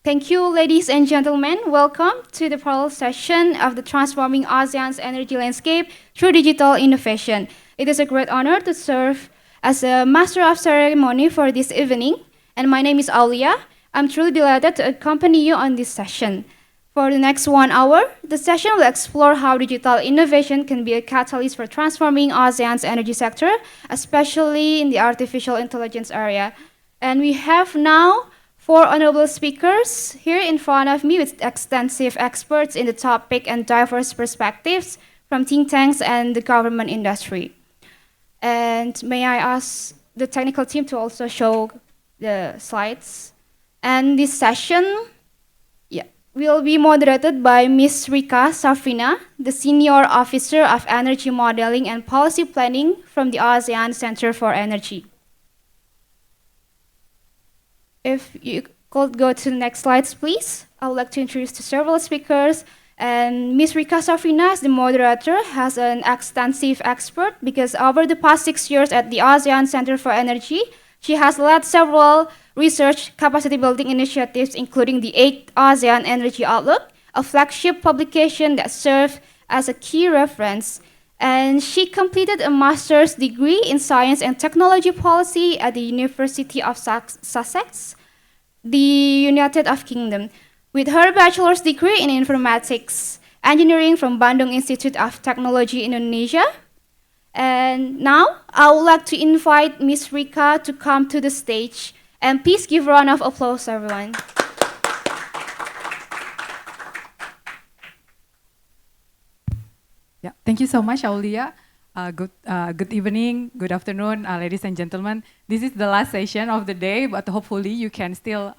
Thank you, ladies and gentlemen. Welcome to the parallel session of the Transforming ASEAN's Energy Landscape Through Digital Innovation. It is a great honor to serve as a Master of Ceremony for this evening, and my name is Aulia. I'm truly delighted to accompany you on this session. For the next 1 hour, the session will explore how digital innovation can be a catalyst for transforming ASEAN's energy sector, especially in the artificial intelligence area. And we have now 4 honorable speakers here in front of me with extensive experts in the topic and diverse perspectives from think tanks and the government industry. And may I ask the technical team to also show the slides. And this session will be moderated by Ms. Rika Safrina, the Senior Officer of Energy Modeling and Policy Planning from the ASEAN Center for Energy. If you could go to the next slides, please. I would like to introduce the several speakers. And Ms. Rika Safrina, as the moderator, has an extensive expert because over the past 6 years at the ASEAN Center for Energy, she has led several research capacity building initiatives, including the 8th ASEAN Energy Outlook, a flagship publication that served as a key reference. And she completed a master's degree in science and technology policy at the University of Sussex, the United Kingdom, with her bachelor's degree in informatics engineering from Bandung Institute of Technology, Indonesia. And now, I would like to invite Ms. Rika to come to the stage. And please give a round of applause, everyone. Yeah, thank you so much, Aulia. Good evening, good afternoon, ladies and gentlemen. This is the last session of the day, but hopefully you can still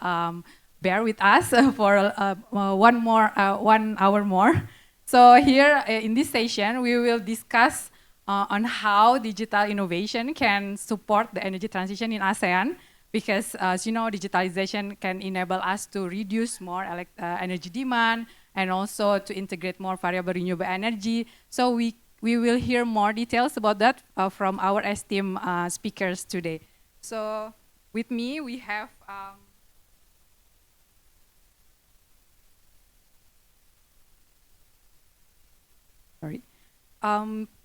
bear with us for 1 hour more. So here in this session, we will discuss on how digital innovation can support the energy transition in ASEAN, because as you know, digitalization can enable us to reduce more energy demand and also to integrate more variable renewable energy. So we will hear more details about that from our esteemed speakers today. So with me, we have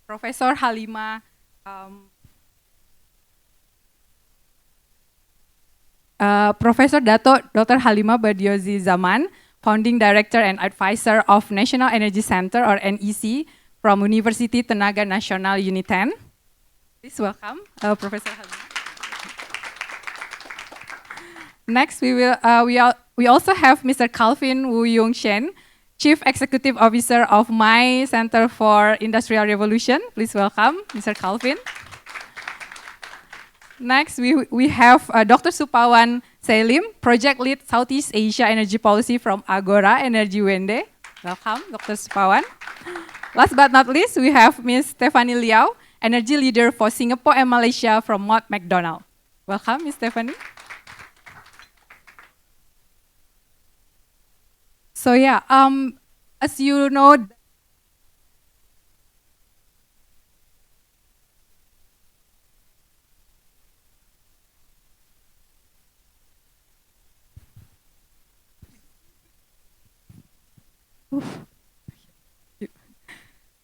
Professor Halimah, Professor Dato, Dr. Halimah Badioze Zaman, Founding Director and Advisor of National Energy Center or NEC from University Tenaga Nasional UNITEN. Please welcome Professor Halimah. Next, we also have Mr. Calvin Wu Yoong Shen, Chief Executive Officer of My Center for Industrial Revolution. Please welcome Mr. Calvin. Next, we have Dr. Supawan Selim, Project Lead Southeast Asia Energy Policy from Agora Energy Wende. Welcome, Dr. Supawan. Last but not least, we have Ms. Stephanie Liao, Energy Leader for Singapore and Malaysia from Mott MacDonald. Welcome, Ms. Stephanie. So yeah, as you know,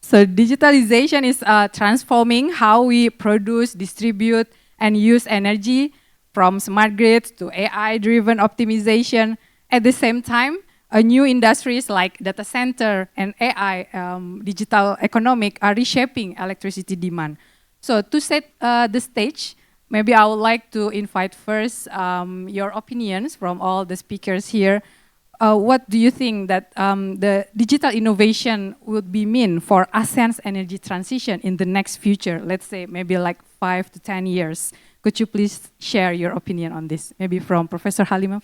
so digitalization is transforming how we produce, distribute, and use energy, from smart grids to AI-driven optimization. At the same time, new industries like data center and AI, digital economic, are reshaping electricity demand. So to set the stage, maybe I would like to invite first your opinions from all the speakers here. What do you think that the digital innovation would be mean for ASEAN's energy transition in the next future? Let's say maybe like 5 to 10 years. Could you please share your opinion on this? Maybe from Professor Halimah.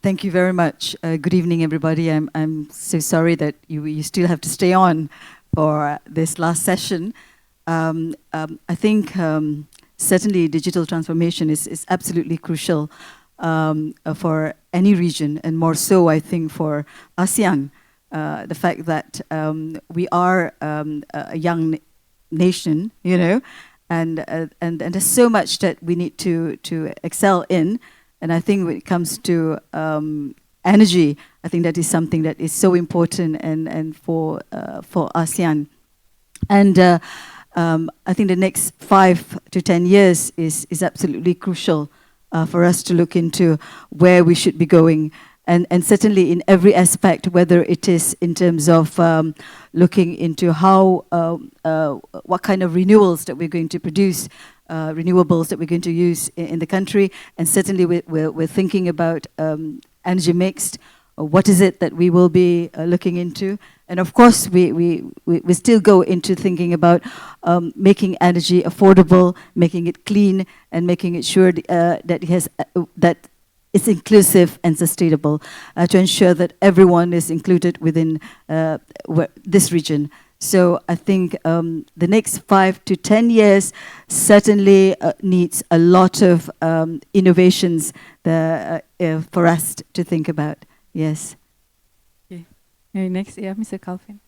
Thank you very much. Good evening, everybody. I'm so sorry that you still have to stay on for this last session. I think certainly digital transformation is absolutely crucial for any region, and more so, I think, for ASEAN. The fact that we are a young nation, you know, and there's so much that we need to excel in. And I think when it comes to energy, I think that is something that is so important and for ASEAN. And I think the next 5 to 10 years is absolutely crucial for us to look into where we should be going. And certainly in every aspect, whether it is in terms of looking into how, what kind of renewals that we're going to produce, renewables that we're going to use in the country, and certainly we're thinking about energy mixed. What is it that we will be looking into? And of course, we still go into thinking about making energy affordable, making it clean, and making it sure that it has that it's inclusive and sustainable to ensure that everyone is included within this region. So I think the next 5 to 10 years certainly needs a lot of innovations for us to think about. Yes. Okay. Next, yeah, Mr. Calvin.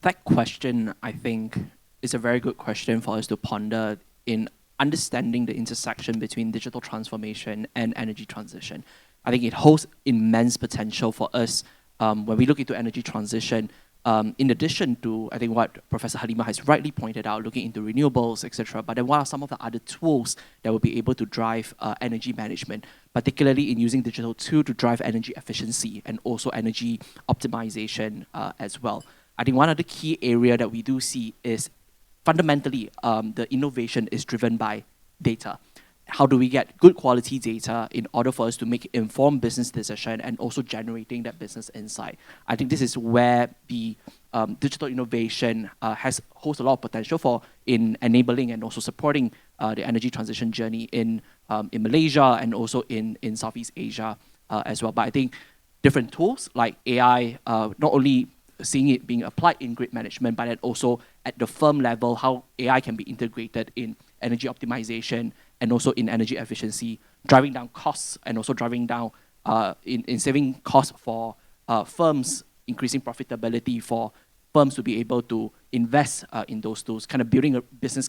That question, I think, is a very good question for us to ponder in understanding the intersection between digital transformation and energy transition. I think it holds immense potential for us when we look into energy transition. In addition to, I think what Professor Halimah has rightly pointed out, looking into renewables, etc. But then what are some of the other tools that will be able to drive energy management, particularly in using digital tools to drive energy efficiency and also energy optimization as well. I think one of the key area that we do see is fundamentally the innovation is driven by data. How do we get good quality data in order for us to make informed business decision and also generating that business insight? I think this is where the digital innovation holds a lot of potential for in enabling and also supporting the energy transition journey in Malaysia and also in Southeast Asia as well. But I think different tools like AI, not only seeing it being applied in grid management, but then also at the firm level, how AI can be integrated in energy optimization and also in energy efficiency, driving down costs and also driving down in saving costs for firms, increasing profitability for firms to be able to invest in those tools, kind of building a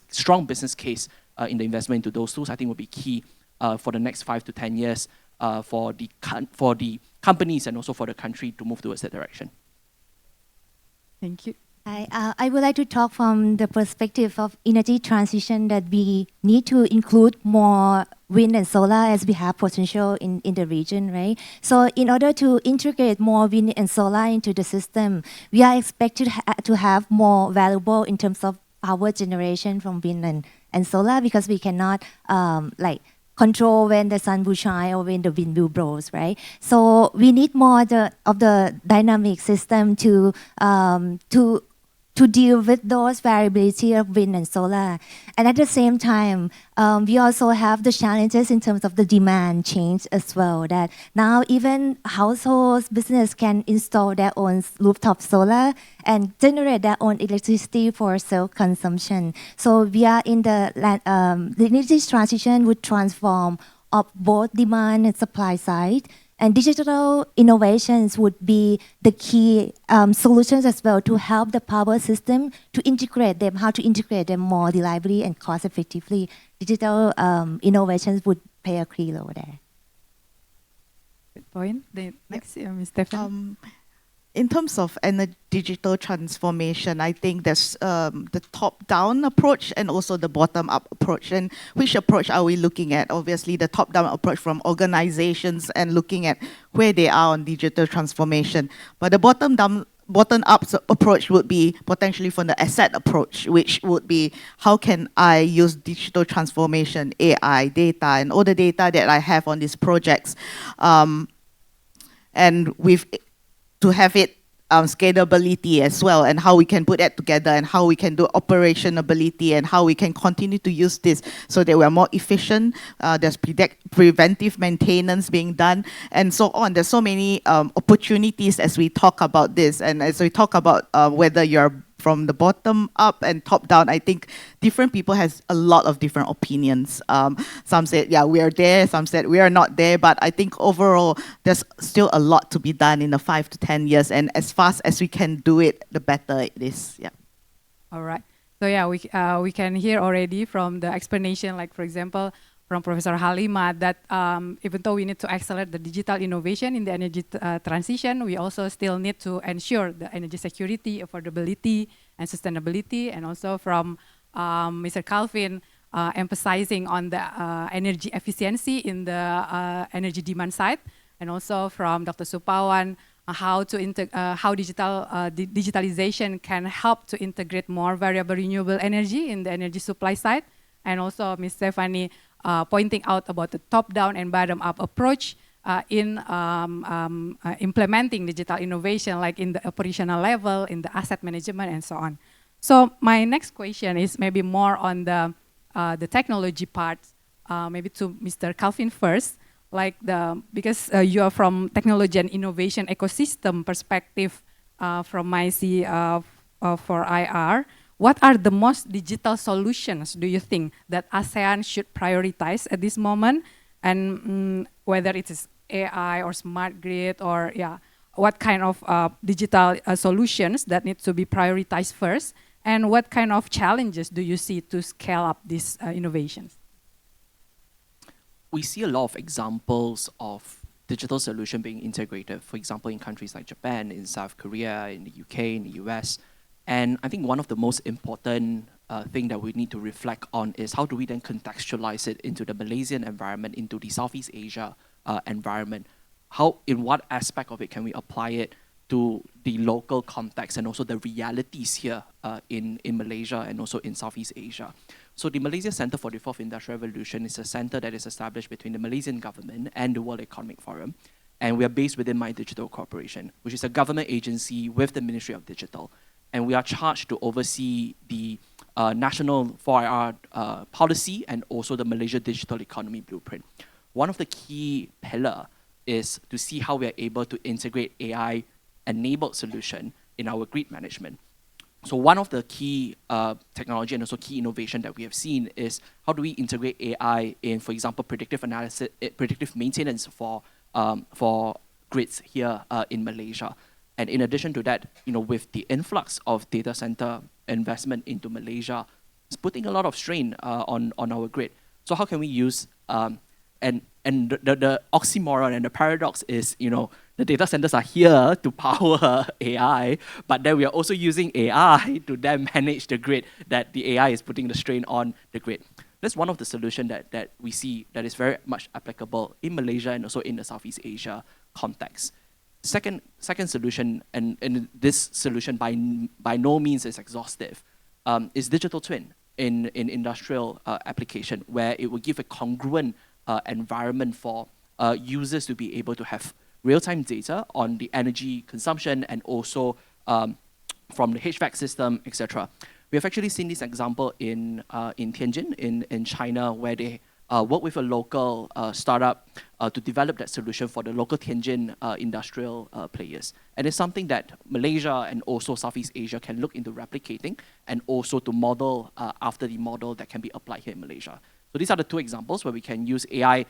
strong business case in the investment into those tools, I think will be key for the next 5 to 10 years for the companies and also for the country to move towards that direction. Thank you. I would like to talk from the perspective of energy transition that we need to include more wind and solar as we have potential in the region, right? So in order to integrate more wind and solar into the system, we are expected to have more valuable in terms of power generation from wind and solar because we cannot control when the sun will shine or when the wind will blow, right? So we need more of the dynamic system to deal with those variability of wind and solar. And at the same time, we also have the challenges in terms of the demand change as well, that now even households, business can install their own rooftop solar and generate their own electricity for self-consumption. So we are in the energy transition would transform of both demand and supply side. And digital innovations would be the key solutions as well to help the power system to integrate them, how to integrate them more reliably and cost effectively. Digital innovations would play a key role there. Good point. The next, Ms. Stefan. In terms of digital transformation, I think there's the top-down approach and also the bottom-up approach. And which approach are we looking at? Obviously, the top-down approach from organizations and looking at where they are on digital transformation. But the bottom-up approach would be potentially from the asset approach, which would be how can I use digital transformation, AI, data, and all the data that I have on these projects, and to have it scalability as well, and how we can put that together, and how we can do operationability, and how we can continue to use this so that we're more efficient. There's preventive maintenance being done, and so on. There's so many opportunities as we talk about this, and as we talk about whether you're from the bottom up and top down, I think different people has a lot of different opinions. Some said, yeah, we are there. Some said we are not there. But I think overall, there's still a lot to be done in the 5 to 10 years. And as fast as we can do it, the better it is. Yeah. All right. So yeah, we can hear already from the explanation, like for example, from Professor Halimah that even though we need to accelerate the digital innovation in the energy transition, we also still need to ensure the energy security, affordability, and sustainability. And also from Mr. Calvin, emphasizing on the energy efficiency in the energy demand side. And also from Dr. Supawan, how digitalization can help to integrate more variable renewable energy in the energy supply side. And also Ms. Stephanie pointing out about the top-down and bottom-up approach in implementing digital innovation, like in the operational level, in the asset management, and so on. So my next question is maybe more on the technology part, maybe to Mr. Calvin first. Like because you are from technology and innovation ecosystem perspective from my C for IR, what are the most digital solutions do you think that ASEAN should prioritize at this moment? And whether it is AI or smart grid or what kind of digital solutions that need to be prioritized first? And what kind of challenges do you see to scale up these innovations? We see a lot of examples of digital solution being integrated, for example, in countries like Japan, in South Korea, in the UK, in the US. And I think one of the most important thing that we need to reflect on is how do we then contextualize it into the Malaysian environment, into the Southeast Asia environment? How, in what aspect of it can we apply it to the local context and also the realities here in Malaysia and also in Southeast Asia? So the Malaysia Center for the Fourth Industrial Revolution is a center that is established between the Malaysian government and the World Economic Forum. And we are based within My Digital Corporation, which is a government agency with the Ministry of Digital. And we are charged to oversee the national 4IR policy and also the Malaysia Digital Economy Blueprint. One of the key pillars is to see how we are able to integrate AI-enabled solution in our grid management. So one of the key technology and also key innovation that we have seen is how do we integrate AI in, for example, predictive analysis, predictive maintenance for grids here in Malaysia. And in addition to that, with the influx of data center investment into Malaysia, it's putting a lot of strain on our grid. So how can we use and the oxymoron and the paradox is, the data centers are here to power AI, but then we are also using AI to then manage the grid that the AI is putting the strain on the grid. That's one of the solutions that we see that is very much applicable in Malaysia and also in the Southeast Asia context. Second solution, and this solution by no means is exhaustive, is digital twin in industrial application, where it will give a congruent environment for users to be able to have real-time data on the energy consumption and also from the HVAC system, etc. We have actually seen this example in Tianjin, in China, where they work with a local startup to develop that solution for the local Tianjin industrial players. And it's something that Malaysia and also Southeast Asia can look into replicating and also to model after the model that can be applied here in Malaysia. So these are the two examples where we can use AI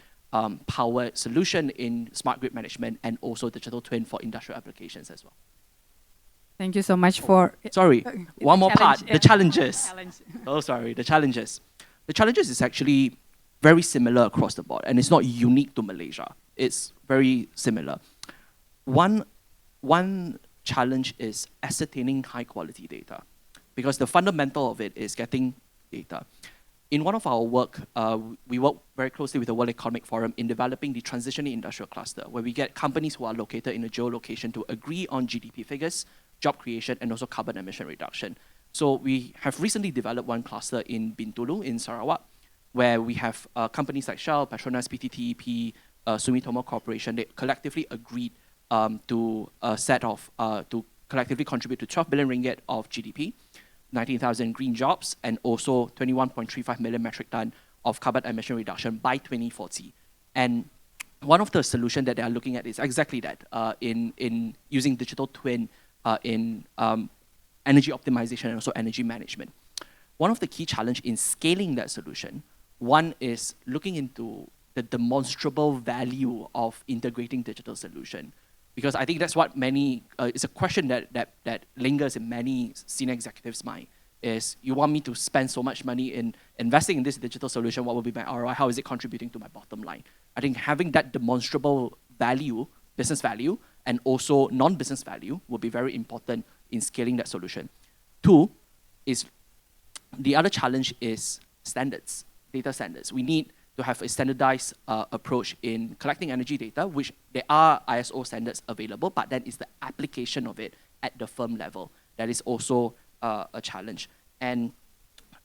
powered solution in smart grid management and also digital twin for industrial applications as well. Thank you so much for... Sorry, one more part, yeah. the challenges. The challenges. The challenges is actually very similar across the board, and it's not unique to Malaysia. It's very similar. One challenge is ascertaining high quality data, because the fundamental of it is getting data. In one of our work, we work very closely with the World Economic Forum in developing the transitioning industrial cluster, where we get companies who are located in a geolocation to agree on GDP figures, job creation, and also carbon emission reduction. So we have recently developed one cluster in Bintulu in Sarawak, where we have companies like Shell, Petronas, PTTEP, Sumitomo Corporation. They collectively agreed to a set of, to collectively contribute to 12 billion ringgit of GDP, 19,000 green jobs, and also 21.35 million metric ton of carbon emission reduction by 2040. And one of the solutions that they are looking at is exactly that, in using digital twin in energy optimization and also energy management. One of the key challenges in scaling that solution, one is looking into the demonstrable value of integrating digital solution. Because I think that's what many, it's a question that lingers in many senior executives' mind. is you want me to spend so much money in investing in this digital solution, what will be my ROI? How is it contributing to my bottom line? I think having that demonstrable value, business value, and also non-business value will be very important in scaling that solution. Two, is the other challenge is standards, data standards. We need to have a standardized approach in collecting energy data, which there are ISO standards available, but then it's the application of it at the firm level that is also a challenge. And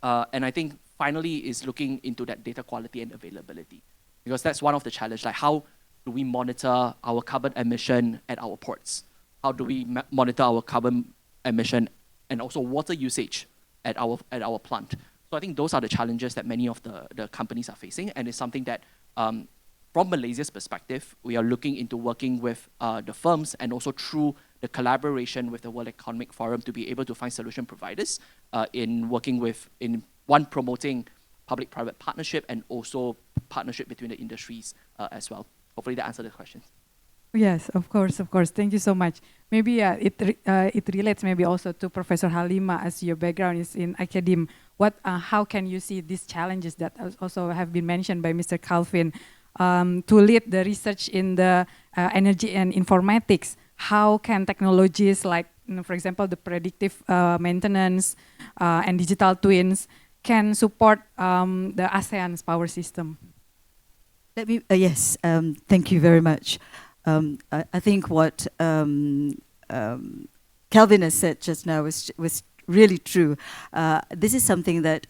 I think finally is looking into that data quality and availability, because that's one of the challenges. Like, how do we monitor our carbon emission at our ports? How do we monitor our carbon emission and also water usage at our plant? So I think those are the challenges that many of the companies are facing, and it's something that from Malaysia's perspective, we are looking into working with the firms and also through the collaboration with the World Economic Forum to be able to find solution providers in working with, in one, promoting public-private partnership and also partnership between the industries as well. Hopefully that answered the question. Yes, of course, of course. Thank you so much. Maybe it relates maybe also to Professor Halimah, as your background is in academia. How can you see these challenges that also have been mentioned by Mr. Calvin to lead the research in the energy and informatics? How can technologies like, for example, the predictive maintenance and digital twins can support the ASEAN's power system? Let me, yes, thank you very much. I think what Calvin has said just now was really true. This is something that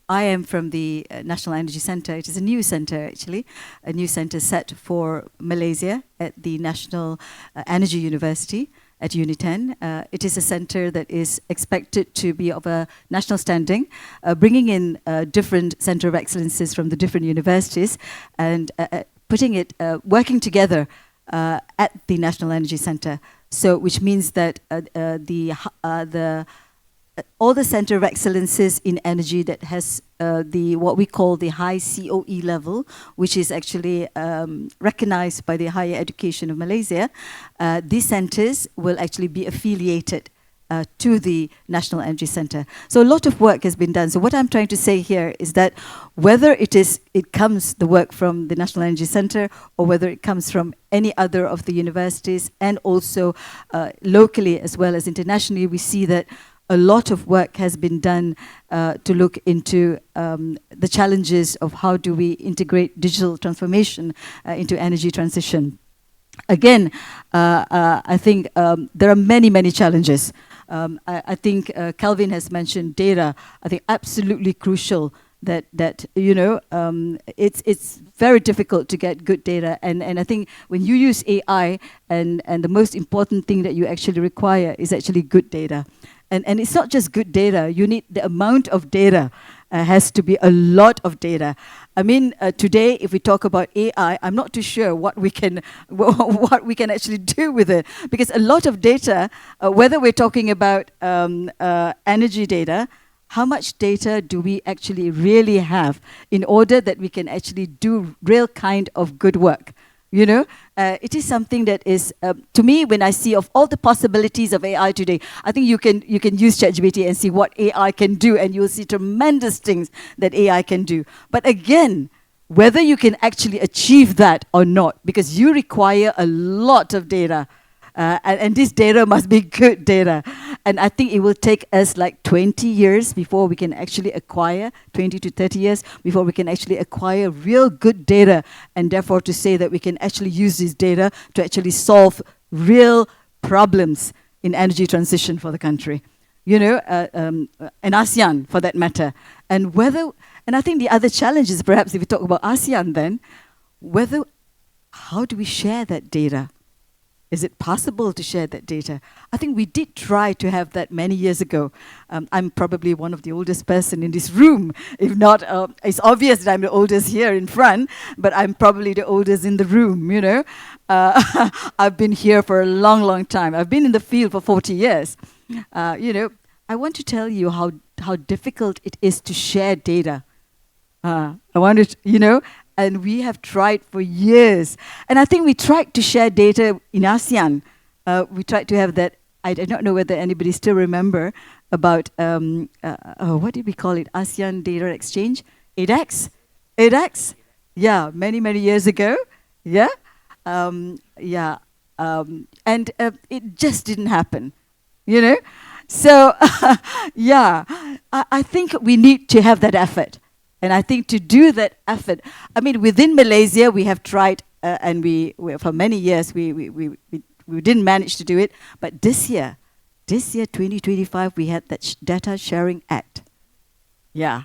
I am from the National Energy Center. It is a new center, actually, a new center set for Malaysia at the National Energy University at UNITEN. It is a center that is expected to be of a national standing, bringing in different center of excellences from the different universities and putting it, working together at the National Energy Center. So, which means that all the center of excellences in energy that has what we call the high COE level, which is actually recognized by the higher education of Malaysia, these centers will actually be affiliated to the National Energy Center. So a lot of work has been done. So what I'm trying to say here is that whether it comes, the work from the National Energy Center, or whether it comes from any other of the universities, and also locally as well as internationally, we see that a lot of work has been done to look into the challenges of how do we integrate digital transformation into energy transition. Again, I think there are many, many challenges. I think Calvin has mentioned data. I think absolutely crucial that it's very difficult to get good data, and I think when you use AI, and the most important thing that you actually require is actually good data. And it's not just good data. You need the amount of data has to be a lot of data. I mean, today, if we talk about AI, I'm not too sure what we can actually do with it, because a lot of data, whether we're talking about energy data, how much data do we actually really have in order that we can actually do real kind of good work? You know, it is something that is, to me, when I see of all the possibilities of AI today, I think you can use ChatGPT and see what AI can do, and you'll see tremendous things that AI can do. But again, whether you can actually achieve that or not, because you require a lot of data, and this data must be good data. And I think it will take us like 20 years before we can actually acquire, 20 to 30 years before we can actually acquire real good data, and therefore to say that we can actually use this data to actually solve real problems in energy transition for the country. You know, and ASEAN for that matter. And I think the other challenge is perhaps if we talk about ASEAN then, how do we share that data? Is it possible to share that data? I think we did try to have that many years ago. I'm probably one of the oldest person in this room. If not, it's obvious that I'm the oldest here in front, but I'm probably the oldest in the room, you know. I've been here for a long, long time. I've been in the field for 40 years. You know, I want to tell you how difficult it is to share data. I wanted, you know, and we have tried for years. And I think we tried to share data in ASEAN. We tried to have that, I don't know whether anybody still remember, about what did we call it? ASEAN Data Exchange, ADEX, ADEX. Yeah, many years ago. Yeah, yeah, and it just didn't happen. You know, so yeah, I think we need to have that effort, and I think to do that effort, I mean, within Malaysia we have tried, and we for many years we didn't manage to do it, but this year 2025, we had that Data Sharing Act. Yeah,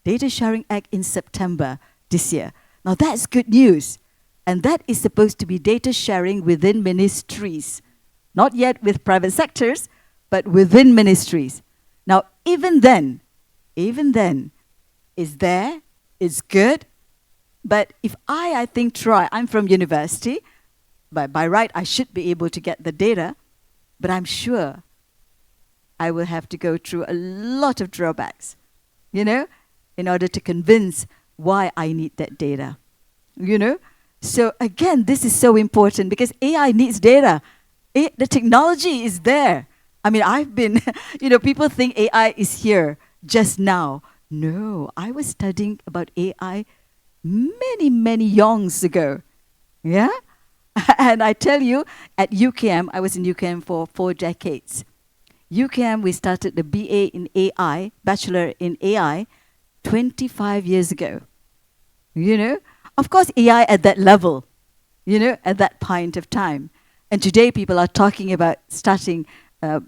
Data Sharing Act in September this year. Now that's good news. And that is supposed to be data sharing within ministries. Not yet with private sectors, but within ministries. Now, even then, is there, it's good. But if I think, try, I'm from university, by right, I should be able to get the data, but I'm sure I will have to go through a lot of drawbacks, you know, in order to convince why I need that data, you know. So again, this is so important because AI needs data. The technology is there. I mean, I've been, you know, people think AI is here just now. No, I was studying about AI many Yoongs ago. Yeah? And I tell you, at UKM, I was in UKM for 4 decades. UKM, we started the BA in AI, Bachelor in AI, 25 years ago. You know? Of course, AI at that level, you know, at that point of time. And today, people are talking about starting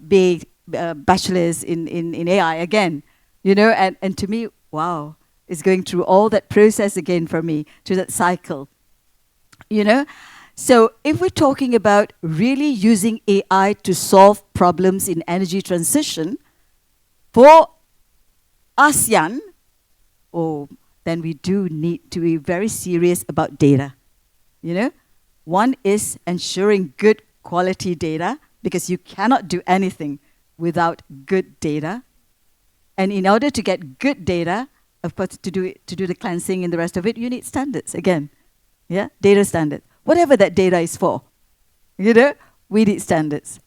big bachelors in AI again, you know, and to me, wow, it's going through all that process again for me, through that cycle, you know. So if we're talking about really using AI to solve problems in energy transition for ASEAN, then we do need to be very serious about data, you know. One is ensuring good quality data, because you cannot do anything without good data. And in order to get good data, of course, to do the cleansing and the rest of it, you need standards again. Yeah, data standards. Whatever that data is for, you know, we need standards.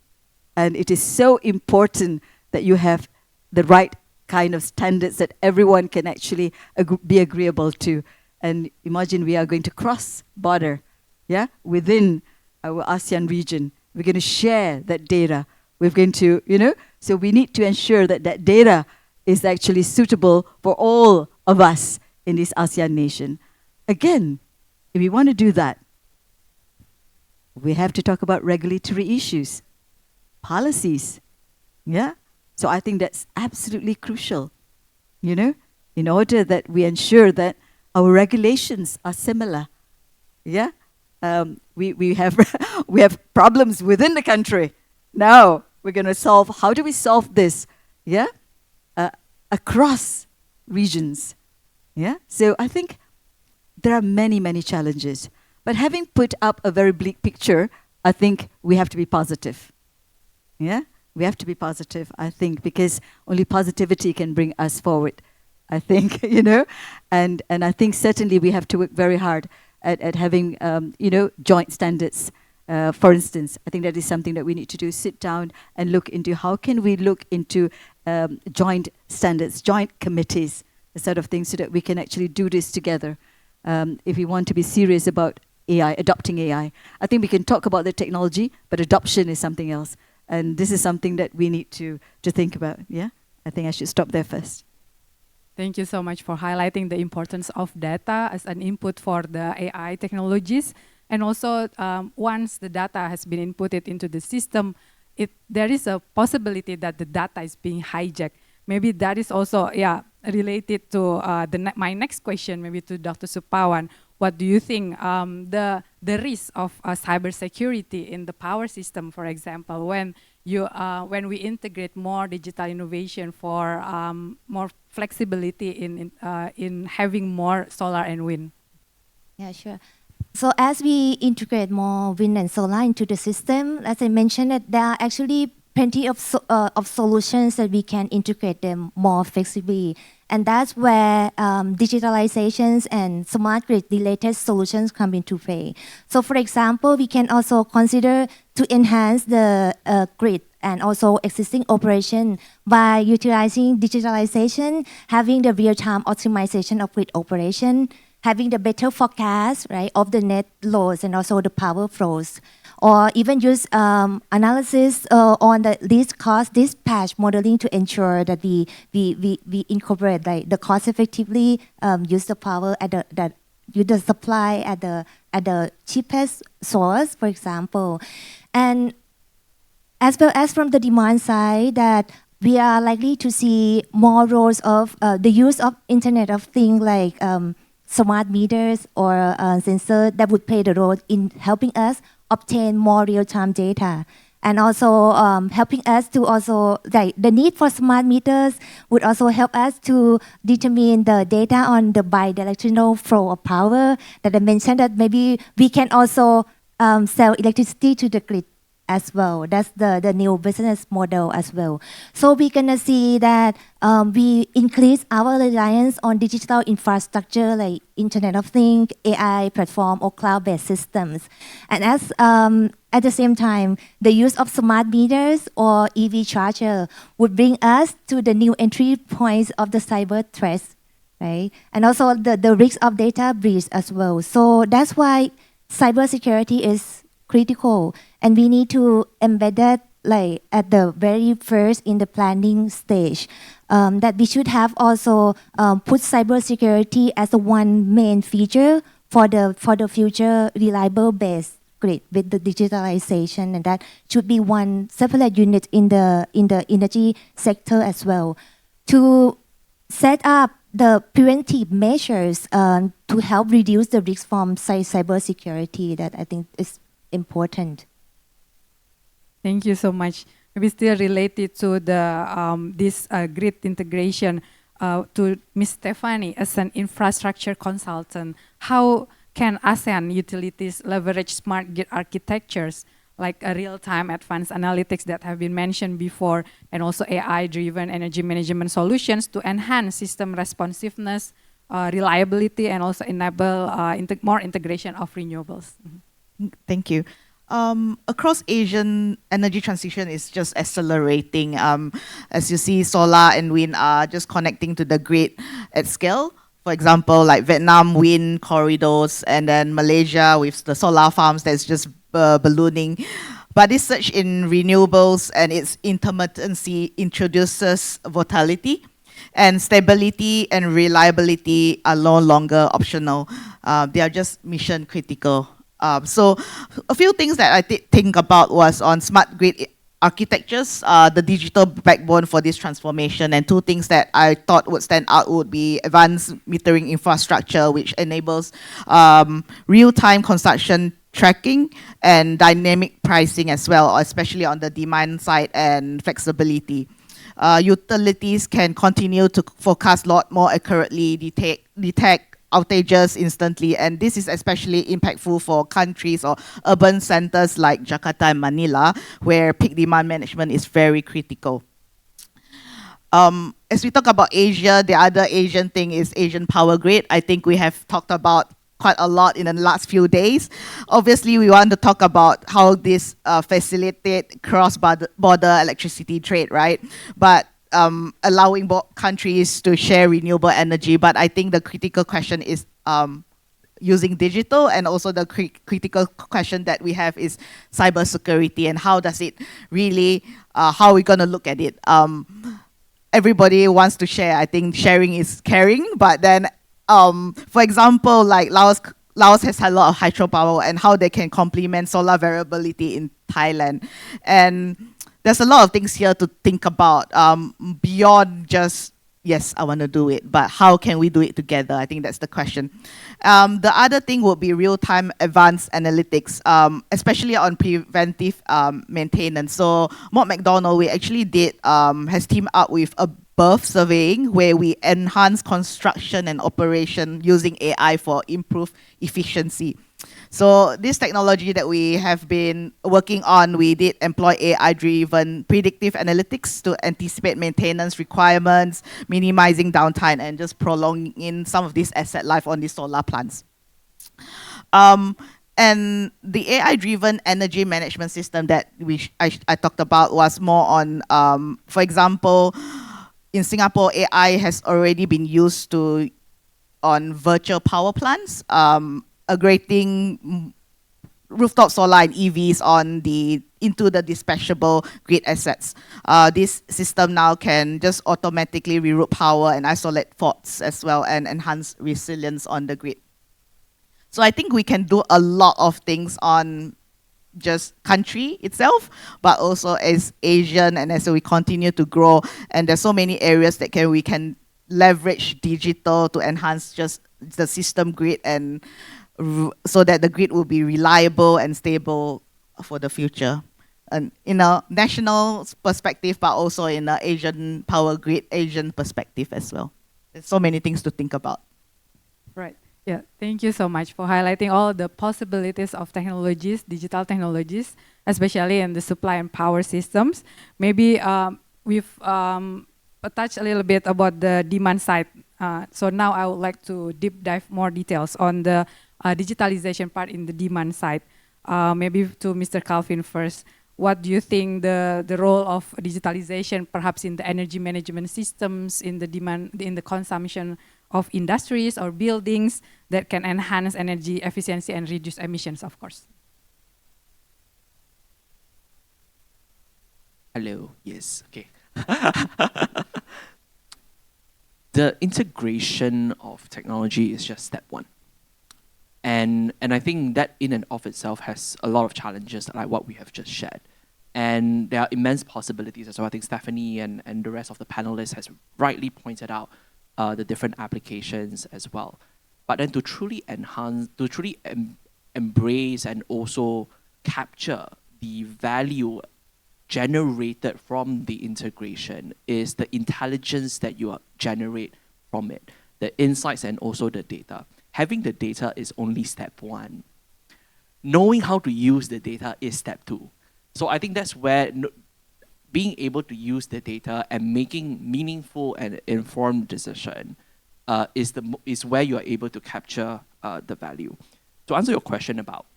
And it is so important that you have the right kind of standards that everyone can actually be agreeable to. And imagine we are going to cross border, yeah, within our ASEAN region. We're going to share that data. We're going to, you know, so we need to ensure that that data is actually suitable for all of us in this ASEAN nation. Again, if we want to do that, we have to talk about regulatory issues, policies, yeah? So I think that's absolutely crucial, you know, in order that we ensure that our regulations are similar, yeah? We have we have problems within the country. Now we're going to solve. How do we solve this? Yeah, across regions. Yeah. So I think there are many challenges. But having put up a very bleak picture, I think we have to be positive. Yeah, we have to be positive. I think because only positivity can bring us forward. I think you know, and I think certainly we have to work very hard at having, you know, joint standards. For instance, I think that is something that we need to do, sit down and look into how can we look into joint standards, joint committees, the sort of things, so that we can actually do this together. If we want to be serious about AI, adopting AI. I think we can talk about the technology, but adoption is something else. And this is something that we need to think about, yeah? I think I should stop there first. Thank you so much for highlighting the importance of data as an input for the AI technologies. And also, once the data has been inputted into the system, there is a possibility that the data is being hijacked. Maybe that is also, related to my next question, maybe to Dr. Supawan. What do you think the risk of cybersecurity in the power system, for example, when we integrate more digital innovation for more flexibility in having more solar and wind? Yeah, sure. So as we integrate more wind and solar into the system, as I mentioned, that there are actually plenty of solutions that we can integrate them more flexibly. And that's where digitalizations and smart grid related solutions come into play. So for example, we can also consider to enhance the grid and also existing operation by utilizing digitalization, having the real-time optimization of grid operation, having the better forecast, right, of the net loads and also the power flows, or even use analysis on the least cost dispatch modeling to ensure that we incorporate like the cost effectively use the power at the use the supply at the cheapest source, for example. And as well as from the demand side, that we are likely to see more roles of the use of Internet of Things like smart meters or sensor that would play the role in helping us obtain more real-time data. And also helping us to also, like the need for smart meters would also help us to determine the data on the bidirectional flow of power that I mentioned, that maybe we can also sell electricity to the grid as well. That's the new business model as well. So we're gonna see that we increase our reliance on digital infrastructure like Internet of Things, AI platform, or cloud-based systems. And as at the same time, the use of smart meters or EV charger would bring us to the new entry points of the cyber threats, right? And also the risk of data breach as well. So that's why cybersecurity is critical, and we need to embed that like at the very first in the planning stage. That we should have also put cybersecurity as a one main feature for the future reliable base grid with the digitalization, and that should be one separate unit in the energy sector as well, to set up the preventive measures to help reduce the risk from cybersecurity. That I think is important. Thank you so much. Maybe still related to the this grid integration, to Ms. Stephanie as an infrastructure consultant, how can ASEAN utilities leverage smart grid architectures like a real-time advanced analytics that have been mentioned before, and also AI-driven energy management solutions to enhance system responsiveness, reliability, and also enable more integration of renewables? Thank you. Across Asian, energy transition is just accelerating. As you see, solar and wind are just connecting to the grid at scale. For example, like Vietnam wind corridors, and then Malaysia with the solar farms that's just ballooning. But this surge in renewables and its intermittency introduces volatility, and stability and reliability are no longer optional. They are just mission critical. So a few things that I think about was on smart grid architectures, the digital backbone for this transformation, and two things that I thought would stand out would be advanced metering infrastructure, which enables real-time consumption tracking and dynamic pricing as well, especially on the demand side and flexibility. Utilities can continue to forecast a lot more accurately, detect outages instantly, and this is especially impactful for countries or urban centers like Jakarta and Manila, where peak demand management is very critical. As we talk about Asia, the other Asian thing is Asian power grid. I think we have talked about quite a lot in the last few days. Obviously, we want to talk about how this facilitate cross-border electricity trade, right? But allowing both countries to share renewable energy. But I think the critical question is using digital, and also the critical question that we have is cybersecurity, and how does it really, how are we going to look at it? Everybody wants to share. I think sharing is caring, but then, for example, like Laos has a lot of hydropower, and how they can complement solar variability in Thailand. And there's a lot of things here to think about beyond just, yes, I want to do it, but how can we do it together? I think that's the question. The other thing would be real-time advanced analytics, especially on preventive maintenance. So Mott MacDonald, we actually has teamed up with Above Surveying, where we enhance construction and operation using AI for improved efficiency. So this technology that we have been working on, we did employ AI-driven predictive analytics to anticipate maintenance requirements, minimizing downtime, and just prolonging some of this asset life on these solar plants. And the AI-driven energy management system that I talked about was more on, for example, in Singapore, AI has already been used on virtual power plants, aggregating rooftop solar and EVs into the dispatchable grid assets. This system now can just automatically reroute power and isolate faults as well and enhance resilience on the grid. So I think we can do a lot of things on just country itself, but also as Asian and as we continue to grow. And there's so many areas that we can leverage digital to enhance just the system grid and so that the grid will be reliable and stable for the future. And in a national perspective, but also in an Asian power grid, Asian perspective as well. There's so many things to think about. Right. Yeah, thank you so much for highlighting all the possibilities of technologies, digital technologies, especially in the supply and power systems. Maybe we've touched a little bit about the demand side. So now I would like to deep dive more details on the digitalization part in the demand side. Maybe to Mr. Calvin first. What do you think the role of digitalization, perhaps in the energy management systems, in the demand, in the consumption of industries or buildings that can enhance energy efficiency and reduce emissions, of course? Hello, yes, okay. The integration of technology is just step one. And I think that in and of itself has a lot of challenges like what we have just shared. And there are immense possibilities as well. I think Stephanie and the rest of the panelists has rightly pointed out the different applications as well. But then to truly enhance, to truly embrace and also capture the value generated from the integration is the intelligence that you generate from it, the insights and also the data. Having the data is only step one. Knowing how to use the data is step two. So I think that's where being able to use the data and making meaningful and informed decision is where you are able to capture the value. To answer your question about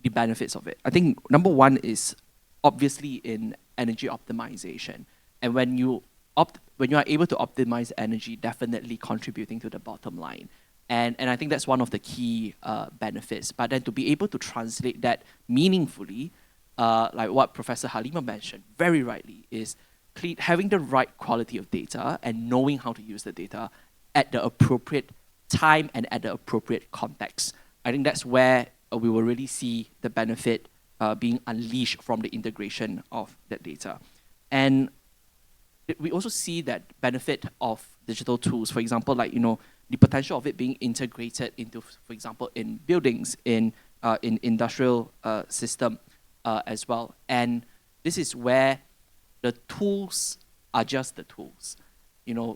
the benefits of it, I think number one is obviously in energy optimization. And when you are able to optimize energy, definitely contributing to the bottom line. And I think that's one of the key benefits. But then to be able to translate that meaningfully, like what Professor Halimah mentioned very rightly, is having the right quality of data and knowing how to use the data at the appropriate time and at the appropriate context. I think that's where we will really see the benefit being unleashed from the integration of that data. And we also see that benefit of digital tools, for example, like, the potential of it being integrated into, for example, in buildings, in industrial system as well. And this is where the tools are just the tools.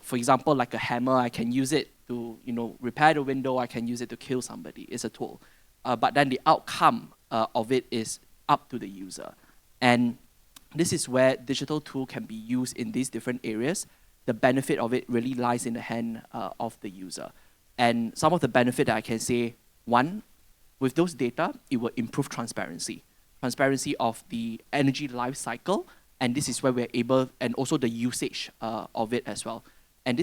For example, like a hammer, I can use it to, repair the window, I can use it to kill somebody, it's a tool. But then the outcome of it is up to the user. And this is where digital tool can be used in these different areas. The benefit of it really lies in the hand of the user. And some of the benefit that I can say, one, with those data, it will improve transparency of the energy life cycle. And this is where we're able, and also the usage of it as well. And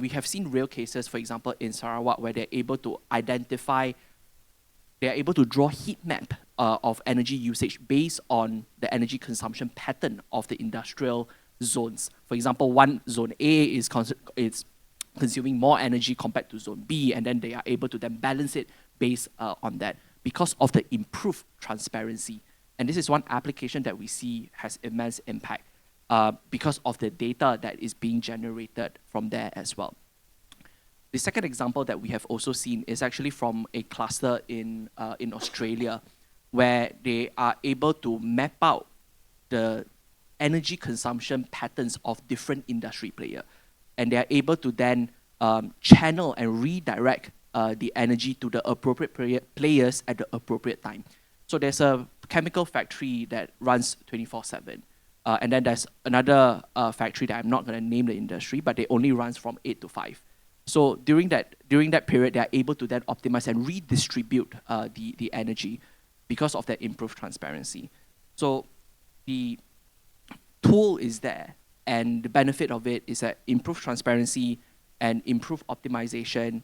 we have seen real cases, for example, in Sarawak, where they're able to draw heat map of energy usage based on the energy consumption pattern of the industrial zones. For example, one zone A is consuming more energy compared to zone B, and then they are able to then balance it based on that because of the improved transparency. And this is one application that we see has immense impact because of the data that is being generated from there as well. The second example that we have also seen is actually from a cluster in Australia, where they are able to map out the energy consumption patterns of different industry players. And they are able to then channel and redirect the energy to the appropriate players at the appropriate time. So there's a chemical factory that runs 24/7. And then there's another factory that I'm not going to name the industry, but they only runs from 8 to 5. So during that period, they are able to then optimize and redistribute the energy because of that improved transparency. So the tool is there, and the benefit of it is that improved transparency and improved optimization,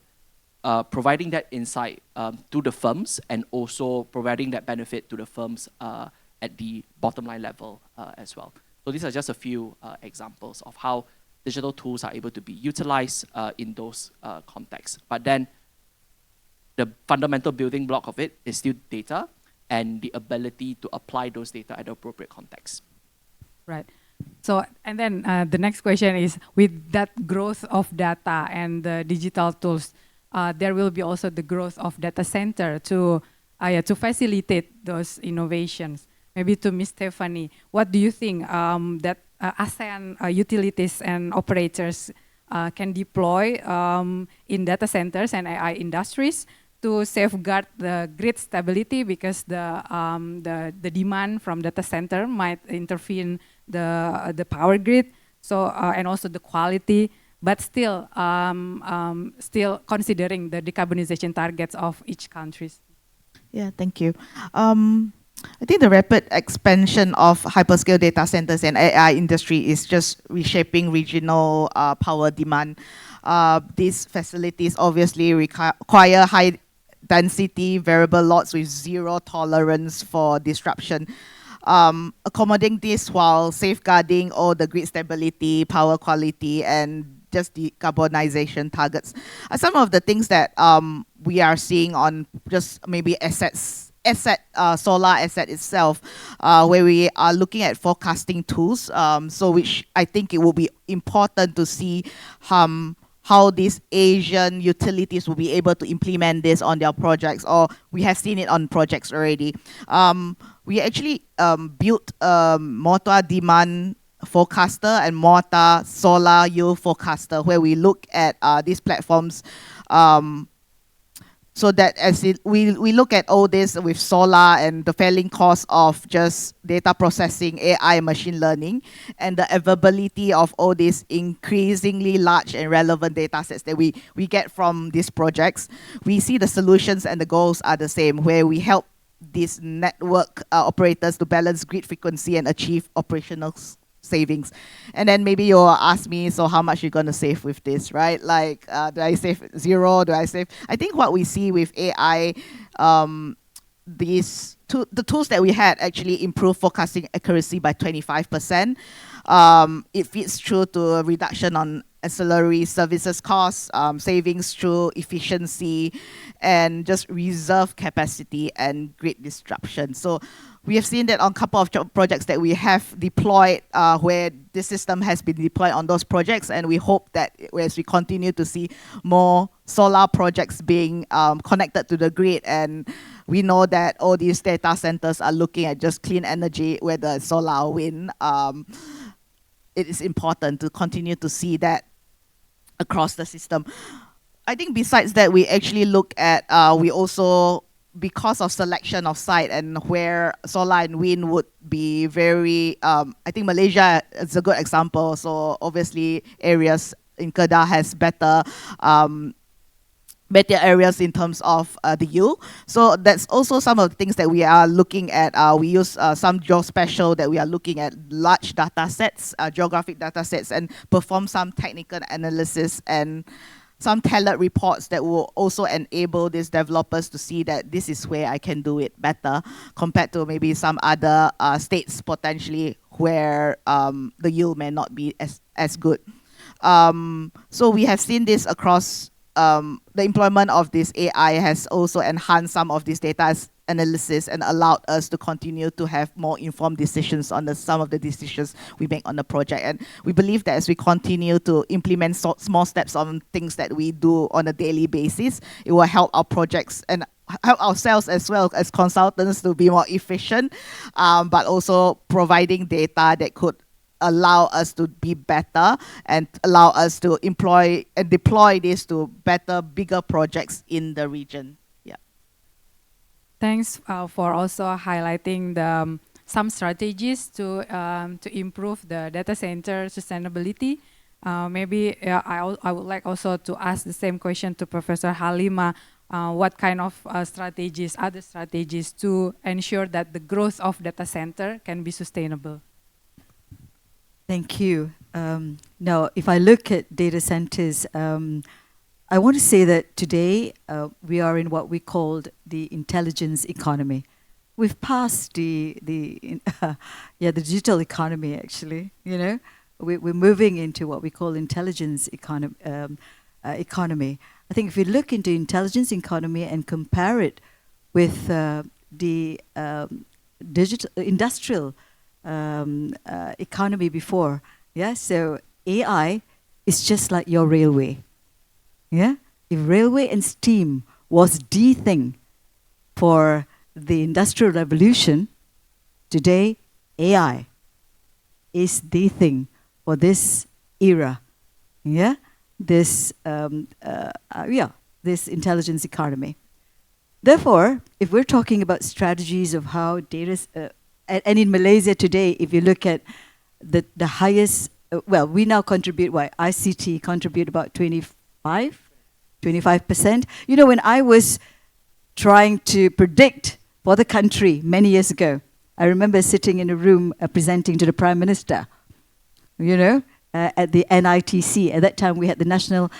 providing that insight to the firms, and also providing that benefit to the firms at the bottom line level as well. So these are just a few examples of how digital tools are able to be utilized in those contexts. But then the fundamental building block of it is still data and the ability to apply those data at the appropriate context. Right. So, and then the next question is, with that growth of data and the digital tools, there will be also the growth of data center to facilitate those innovations. Maybe to Ms. Stephanie, what do you think that ASEAN utilities and operators can deploy in data centers and AI industries to safeguard the grid stability, because the demand from data center might intervene the power grid, so and also the quality, but still still considering the decarbonization targets of each countries. Yeah, thank you. I think the rapid expansion of hyperscale data centers and AI industry is just reshaping regional power demand. These facilities obviously require high density variable loads with zero tolerance for disruption. Accommodating this while safeguarding all the grid stability, power quality, and just decarbonization targets are some of the things that we are seeing on just maybe solar asset itself, where we are looking at forecasting tools. So which I think it will be important to see how these Asian utilities will be able to implement this on their projects, or we have seen it on projects already. We actually built a Mortar demand forecaster and Mortar solar yield forecaster, where we look at these platforms, so that we look at all this with solar and the failing cost of just data processing, AI, machine learning, and the availability of all these increasingly large and relevant data sets that we get from these projects. We see the solutions and the goals are the same, where we help these network operators to balance grid frequency and achieve operational savings. And then maybe you'll ask me, so how much you're going to save with this, right? Like, do I save zero? Do I save? I think what we see with AI, the tools that we had actually improve forecasting accuracy by 25%. It feeds through to a reduction on ancillary services costs, savings through efficiency, and just reserve capacity and grid disruption. So we have seen that on a couple of projects that we have deployed, where this system has been deployed on those projects, and we hope that as we continue to see more solar projects being connected to the grid, and we know that all these data centers are looking at just clean energy, whether it's solar or wind, it is important to continue to see that across the system. I think besides that, we actually look at, we also, because of selection of site and where solar and wind would be very, I think Malaysia is a good example. So obviously areas in Kedah has better areas in terms of the yield. So that's also some of the things that we are looking at. We use some geospatial that we are looking at large data sets, geographic data sets, and perform some technical analysis and some tailored reports that will also enable these developers to see that this is where I can do it better compared to maybe some other states potentially where the yield may not be as good. So we have seen this across the employment of this AI has also enhanced some of this data analysis and allowed us to continue to have more informed decisions on some of the decisions we make on the project. And we believe that as we continue to implement small steps on things that we do on a daily basis, it will help our projects and help ourselves as well as consultants to be more efficient, but also providing data that could allow us to be better and allow us to employ and deploy this to better, bigger projects in the region. Yeah. Thanks for also highlighting some strategies to improve the data center sustainability. Maybe I would like also to ask the same question to Professor Halimah. What kind of strategies, other strategies to ensure that the growth of data center can be sustainable? Thank you. Now, if I look at data centers, I want to say that today we are in what we called the intelligence economy. We've passed the digital economy, actually. You know, we're moving into what we call intelligence economy. I think if you look into intelligence economy and compare it with the digital industrial economy before, yeah. So AI is just like your railway. Yeah, if railway and steam was the thing for the Industrial Revolution, today AI is the thing for this era. Yeah, this this intelligence economy. Therefore, if we're talking about strategies of how data, and in Malaysia today, if you look at the highest, well, we now contribute what ICT contribute about 25%. You know, when I was trying to predict for the country many years ago, I remember sitting in a room presenting to the Prime Minister, you know, at the NITC. At that time, we had the National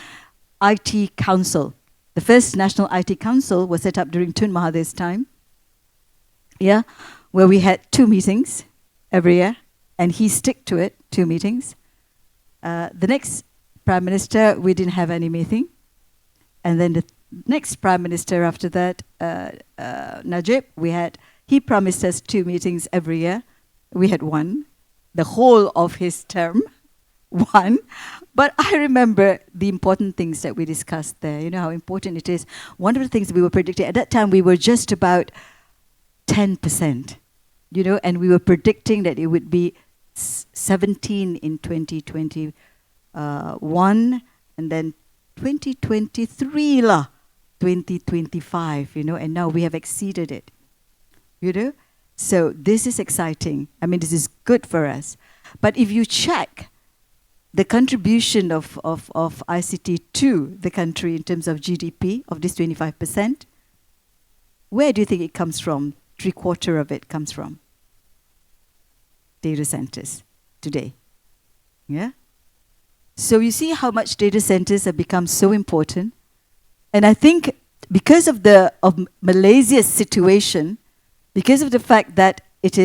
IT Council. The first National IT Council was set up during Tun Mahathir's time, yeah, where we had 2 meetings every year, and he stuck to it, 2 meetings. The next Prime Minister, we didn't have any meeting. And then the next Prime Minister after that, Najib, he promised us 2 meetings every year. We had 1, the whole of his term, 1. But I remember the important things that we discussed there, you know, how important it is. One of the things we were predicting, at that time we were just about 10%, you know, and we were predicting that it would be 17 in 2021, and then 2023 lah, 2025, you know, and now we have exceeded it, you know. So this is exciting. I mean, this is good for us. But if you check the contribution of ICT to the country in terms of GDP, of this 25%, where do you think it comes from? 3/4 of it comes from data centers today. Yeah? So you see how much data centers have become so important. And I think because of Malaysia's situation, because of the fact that it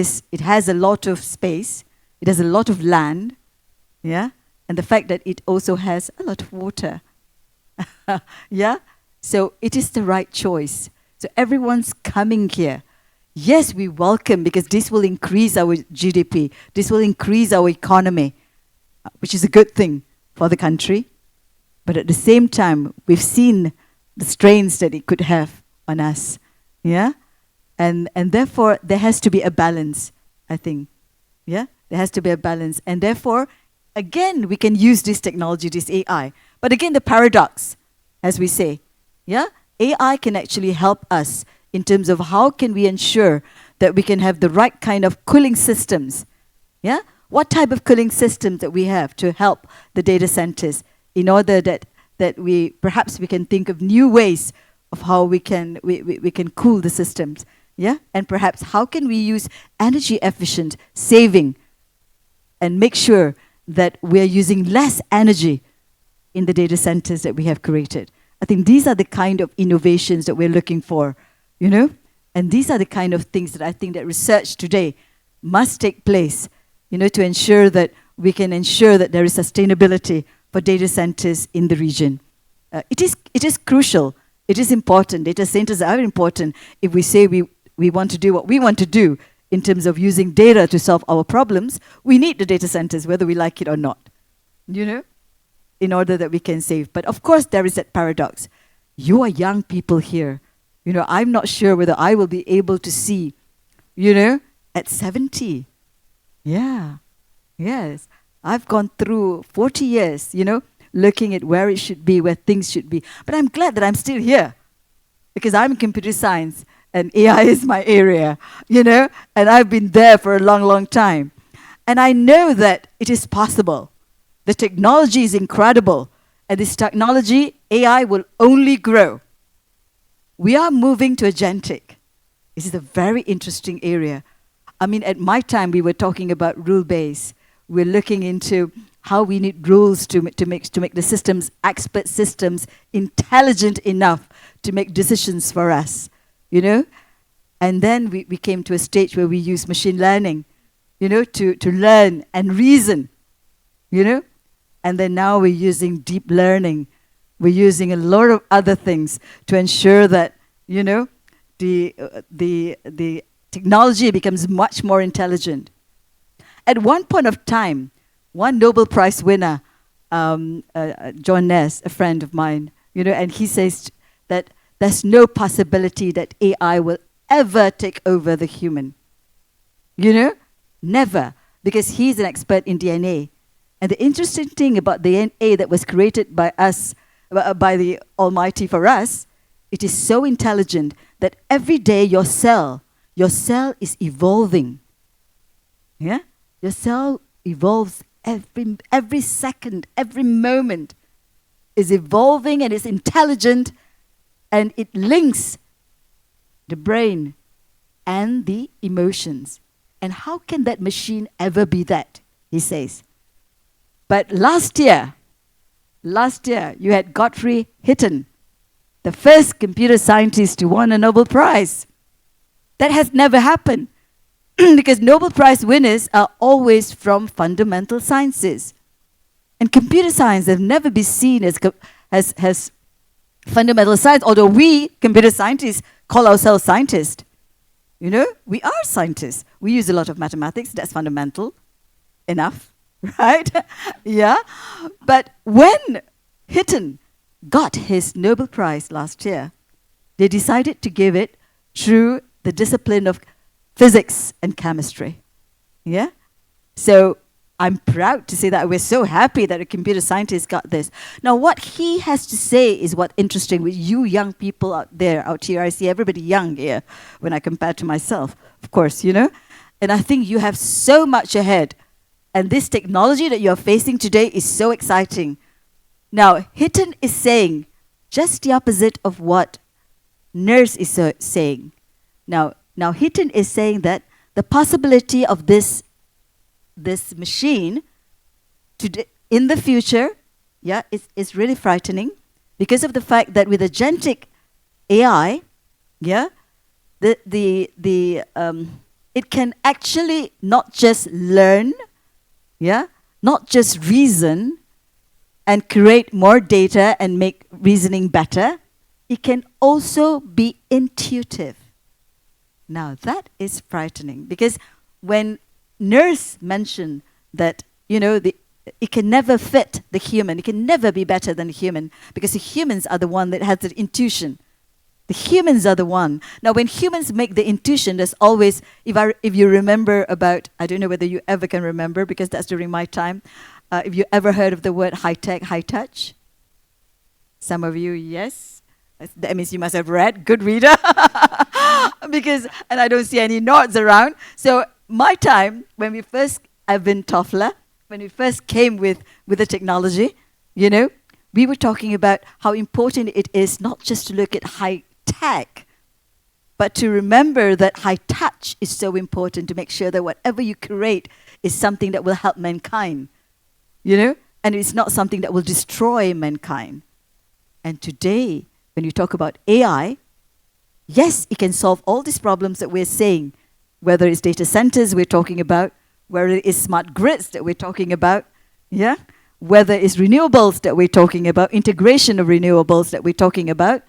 has a lot of space, it has a lot of land, yeah, and the fact that it also has a lot of water, yeah, so it is the right choice. So everyone's coming here. Yes, we welcome, because this will increase our GDP, this will increase our economy, which is a good thing for the country. But at the same time, we've seen the strains that it could have on us, yeah? And therefore, there has to be a balance, I think, yeah? There has to be a balance. And therefore, again, we can use this technology, this AI. But again, the paradox, as we say, yeah? AI can actually help us in terms of how can we ensure that we can have the right kind of cooling systems, yeah? What type of cooling systems that we have to help the data centers in order that we can think of new ways of how we can cool the systems, yeah? And perhaps how can we use energy efficient saving and make sure that we're using less energy in the data centers that we have created. I think these are the kind of innovations that we're looking for, you know? And these are the kind of things that I think that research today must take place, you know, to ensure that we can ensure that there is sustainability for data centers in the region. It is crucial. It is important. Data centers are important if we say we want to do what we want to do in terms of using data to solve our problems. We need the data centers, whether we like it or not, you know, in order that we can save. But of course, there is that paradox. You are young people here. You know, I'm not sure whether I will be able to see, you know, at 70. Yeah, yes. I've gone through 40 years, you know, looking at where it should be, where things should be. But I'm glad that I'm still here because I'm in computer science and AI is my area, you know, and I've been there for a long, long time. And I know that it is possible. The technology is incredible. And this technology, AI, will only grow. We are moving to agentic. This is a very interesting area. I mean, at my time, we were talking about rule-based. We're looking into how we need rules to make the systems, expert systems, intelligent enough to make decisions for us, you know? And then we came to a stage where we use machine learning, you know, to learn and reason, you know? And then now we're using deep learning. We're using a lot of other things to ensure that, you know, the technology becomes much more intelligent. At one point of time, one Nobel Prize winner, John Ness, a friend of mine, you know, and he says that there's no possibility that AI will ever take over the human. You know? Never. Because he's an expert in DNA. And the interesting thing about the DNA that was created by us, by the Almighty for us, it is so intelligent that every day your cell is evolving. Yeah? Your cell evolves every second, every moment is evolving and is intelligent, and it links the brain and the emotions. And how can that machine ever be that? He says. But last year, you had Gottfried Hitten, the first computer scientist to win a Nobel Prize. That has never happened. Because Nobel Prize winners are always from fundamental sciences. And computer science has never been seen as fundamental science, although we, computer scientists, call ourselves scientists. You know, we are scientists. We use a lot of mathematics, that's fundamental enough, right? Yeah. But when Hitten got his Nobel Prize last year, they decided to give it through the discipline of physics and chemistry. Yeah? So I'm proud to say that we're so happy that a computer scientist got this. Now, what he has to say is what's interesting with you young people out here. I see everybody young here when I compare to myself, of course, you know? And I think you have so much ahead. And this technology that you're facing today is so exciting. Now, Hitten is saying just the opposite of what Nurse is saying. Now Hitten is saying that the possibility of this machine in the future, yeah, is really frightening because of the fact that with agentic AI, yeah, it can actually not just learn, yeah, not just reason and create more data and make reasoning better. It can also be intuitive. Now that is frightening because when Nurse mentioned that, you know, it can never fit the human, it can never be better than the human because the humans are the one that has the intuition. The humans are the one. Now when humans make the intuition, there's always, if you remember about, I don't know whether you ever can remember because that's during my time, if you ever heard of the word high tech, high touch? Some of you, yes. That means you must have read, good reader. And I don't see any nods around. So my time, when we first, I've been Toffler, when we first came with the technology, you know, we were talking about how important it is not just to look at high tech, but to remember that high touch is so important to make sure that whatever you create is something that will help mankind, you know, and it's not something that will destroy mankind. And today, when you talk about AI, yes, it can solve all these problems that we're saying, whether it's data centers we're talking about, whether it's smart grids that we're talking about, yeah, whether it's renewables that we're talking about, integration of renewables that we're talking about.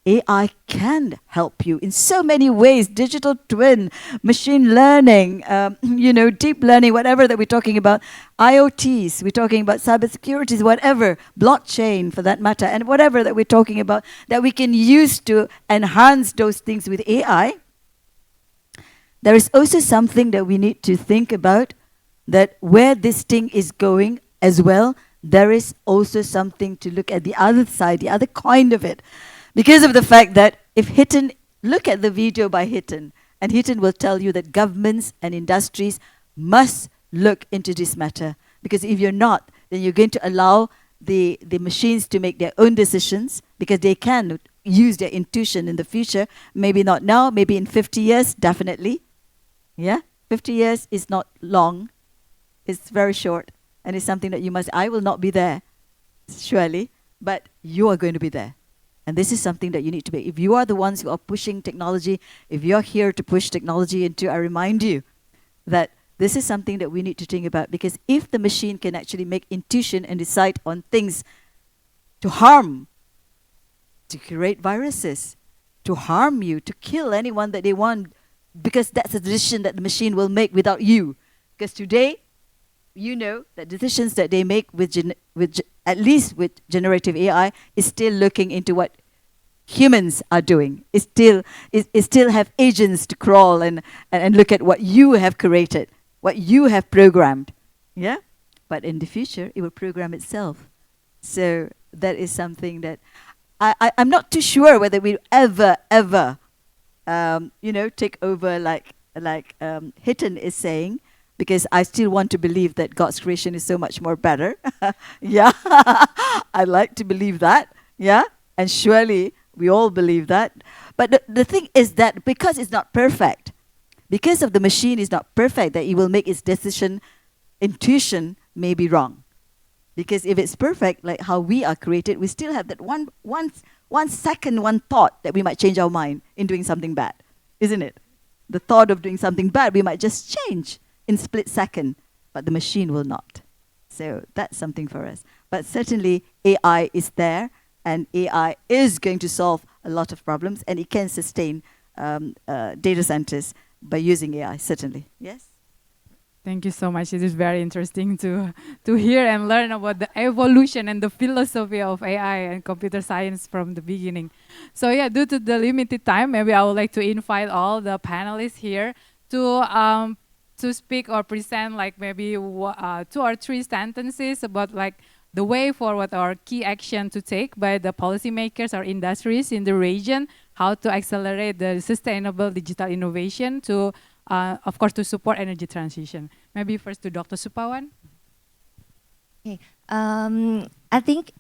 AI can help you in so many ways, digital twin, machine learning, you know, deep learning, whatever that we're talking about, IoTs, we're talking about cybersecurity, whatever, blockchain for that matter, and whatever that we're talking about that we can use to enhance those things with AI. There is also something that we need to think about, that where this thing is going as well, there is also something to look at the other side, the other coin of it. Because of the fact that if Hitten, look at the video by Hitten, and Hitten will tell you that governments and industries must look into this matter. Because if you're not, then you're going to allow the machines to make their own decisions because they can use their intuition in the future. Maybe not now, maybe in 50 years, definitely. Yeah, 50 years is not long. It's very short. And it's something that I will not be there, surely, but you are going to be there. And this is something that you need to be. If you are the ones who are pushing technology, if you're here to push technology into, I remind you that this is something that we need to think about, because if the machine can actually make intuition and decide on things to harm, to create viruses, to harm you, to kill anyone that they want, because that's a decision that the machine will make without you. Because today, you know that decisions that they make at least with generative AI is still looking into what humans are doing. It still have agents to crawl and look at what you have created, what you have programmed. Yeah? But in the future, it will program itself. So that is something that I'm not too sure whether we'll ever take over like Hitten is saying, because I still want to believe that God's creation is so much more better. Yeah, I like to believe that. Yeah, and surely we all believe that. But the thing is that because it's not perfect, because of the machine is not perfect, that it will make its decision, intuition may be wrong. Because if it's perfect, like how we are created, we still have that one second, one thought that we might change our mind in doing something bad, isn't it? The thought of doing something bad, we might just change in split second, but the machine will not. So that's something for us. But certainly AI is there, and AI is going to solve a lot of problems, and it can sustain data centers by using AI, certainly. Yes? Thank you so much. It is very interesting to hear and learn about the evolution and the philosophy of AI and computer science from the beginning. So yeah, due to the limited time, maybe I would like to invite all the panelists here to speak or present like maybe 2 or 3 sentences about like the way forward or key action to take by the policymakers or industries in the region, how to accelerate the sustainable digital innovation to, of course, to support energy transition. Maybe first to Dr. Supawan. Okay. I think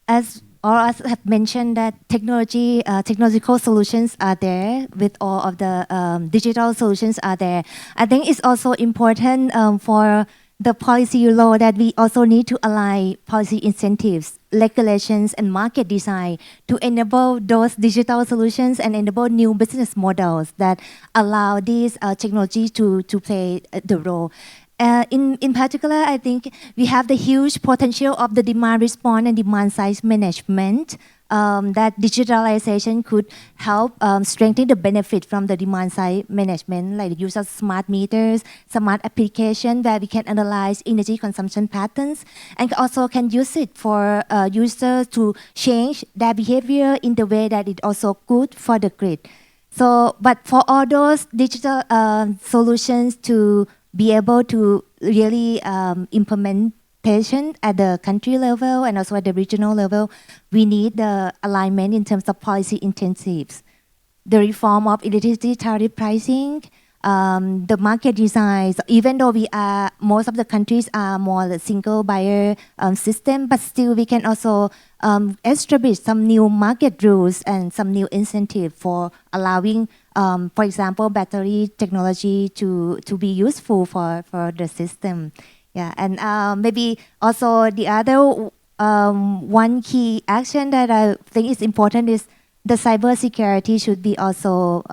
as all us have mentioned that technological solutions are there with all of the digital solutions are there. I think it's also important for the policy law that we also need to align policy incentives, regulations, and market design to enable those digital solutions and enable new business models that allow these technology to play the role. In particular, I think we have the huge potential of the demand response and demand side management that digitalization could help strengthen the benefit from the demand side management, like the use of smart meters, smart application where we can analyze energy consumption patterns, and also can use it for users to change their behavior in the way that it also good for the grid. So, but for all those digital solutions to be able to really implementation at the country level and also at the regional level, we need the alignment in terms of policy incentives, the reform of electricity tariff pricing, the market designs. Even though most of the countries are more the single buyer system, but still we can also establish some new market rules and some new incentive for allowing, for example, battery technology to be useful for the system. Yeah, and maybe also the other one key action that I think is important is the cybersecurity should be also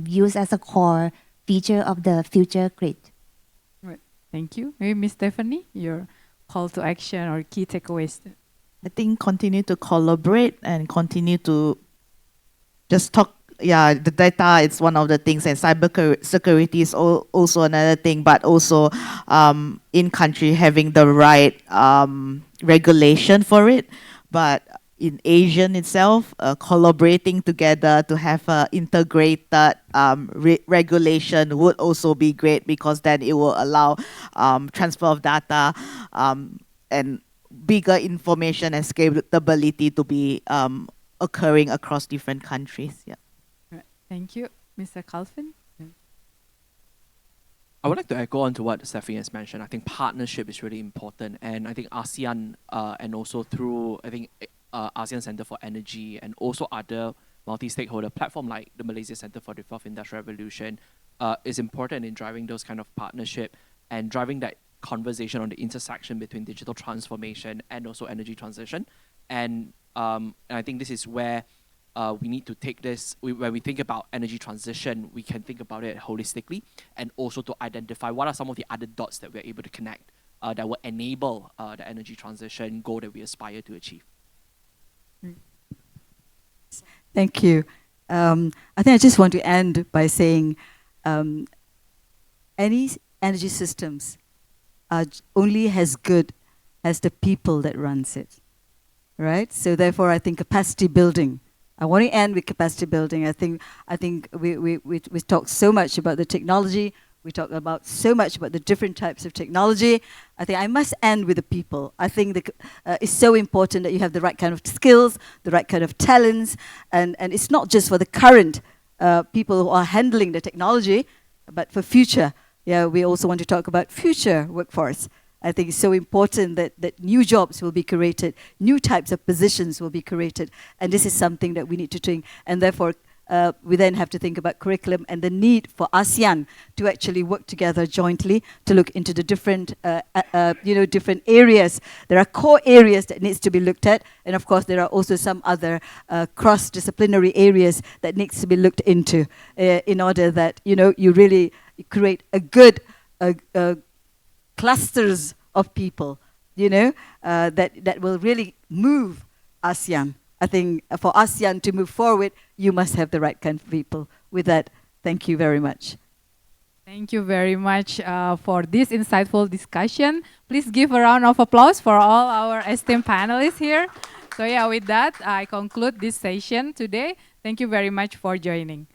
used as a core feature of the future grid. Right. Thank you. Maybe Ms. Stephanie, your call to action or key takeaways. I think continue to collaborate and continue to just talk. Yeah, the data is one of the things, and cybersecurity is also another thing, but also in country having the right regulation for it. But in ASEAN itself, collaborating together to have an integrated regulation would also be great, because then it will allow transfer of data and bigger information and scalability to be occurring across different countries. Yeah. Right. Thank you. Mr. Calvin? I would like to echo on to what Safrina has mentioned. I think partnership is really important, and I think ASEAN and also through ASEAN Center for Energy and also other multi-stakeholder platform like the Malaysia Center for the Fourth Industrial Revolution is important in driving those kind of partnership and driving that conversation on the intersection between digital transformation and also energy transition. And I think this is where we need to take this, when we think about energy transition, we can think about it holistically and also to identify what are some of the other dots that we're able to connect that will enable the energy transition goal that we aspire to achieve. Thank you. I think I just want to end by saying any energy systems are only as good as the people that runs it, right? So therefore, I think capacity building. I want to end with capacity building. I think we talked so much about the technology. We talked about so much about the different types of technology. I think I must end with the people. I think it's so important that you have the right kind of skills, the right kind of talents, and it's not just for the current people who are handling the technology, but for future. Yeah, we also want to talk about future workforce. I think it's so important that new jobs will be created, new types of positions will be created, and this is something that we need to think. And therefore, we then have to think about curriculum and the need for ASEAN to actually work together jointly to look into the different, different areas. There are core areas that needs to be looked at, and of course, there are also some other cross-disciplinary areas that needs to be looked into in order that you really create a good clusters of people, that will really move ASEAN. I think for ASEAN to move forward, you must have the right kind of people. With that, thank you very much. Thank you very much for this insightful discussion. Please give a round of applause for all our esteemed panelists here. So yeah, with that, I conclude this session today. Thank you very much for joining.